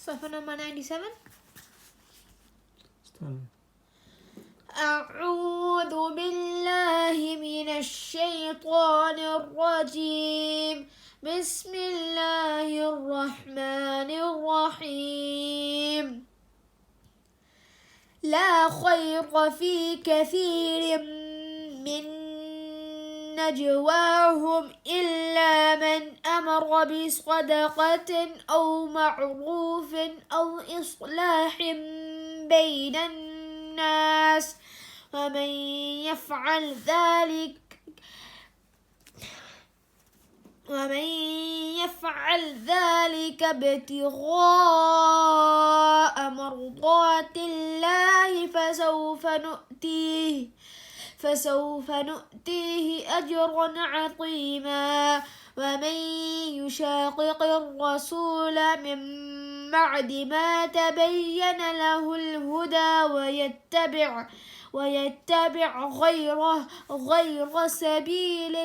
صفحة number 97. استنى. أعوذ بالله من الشيطان الرجيم. بسم الله الرحمن الرحيم. لا خير في كثير من نجواهم إلا من أمر بصدقة أو معروف أو إصلاح بين الناس ومن يفعل ذلك ابتغاء مرضات الله فسوف نؤتيه أجرا عظيما. ومن يشاقق الرسول من بعد ما تبين له الهدى ويتبع غير سبيل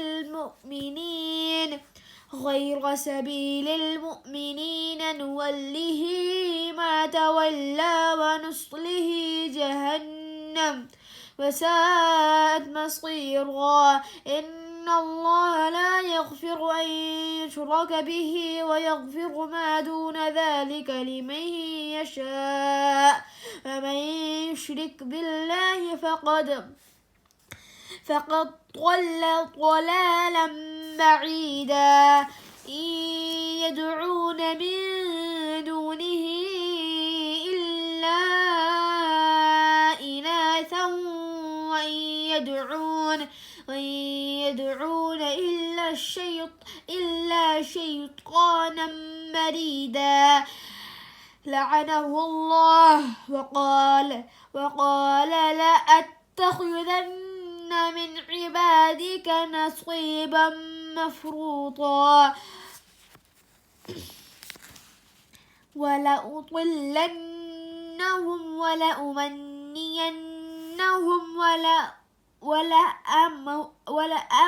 المؤمنين نوله ما تولى ونصله جهنم وساءت مصيرا. إن الله لا يغفر أن يشرك به ويغفر ما دون ذلك لمن يشاء. ومن يشرك بالله فقد ضل ضلالا بعيدا. إن يدعون من دونه إلا إناثا وإن يدعون إلا شيطانا مريدا لعنه الله وقال لأتخذن من عبادك نصيبا مفروضا ولأضلنهم ولأمنينهم ولأمرنهم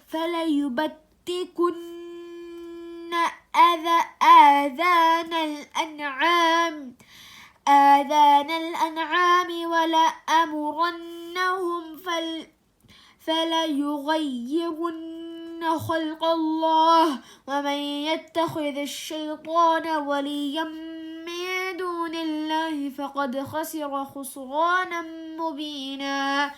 فليبتكن آذان الأنعام ولأمرنهم فليغيرن خلق الله. ومن يتخذ الشيطان وليا من دون الله فقد خسر خسرانا مبينا.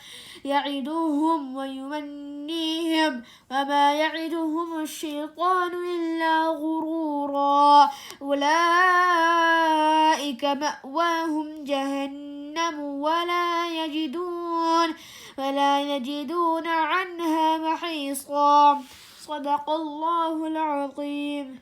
يعدهم ويمنيهم وما يعدهم الشيطان إلا غرورا. أولئك مأواهم جهنم ولا يجدون عنها محيصا. صدق الله العظيم.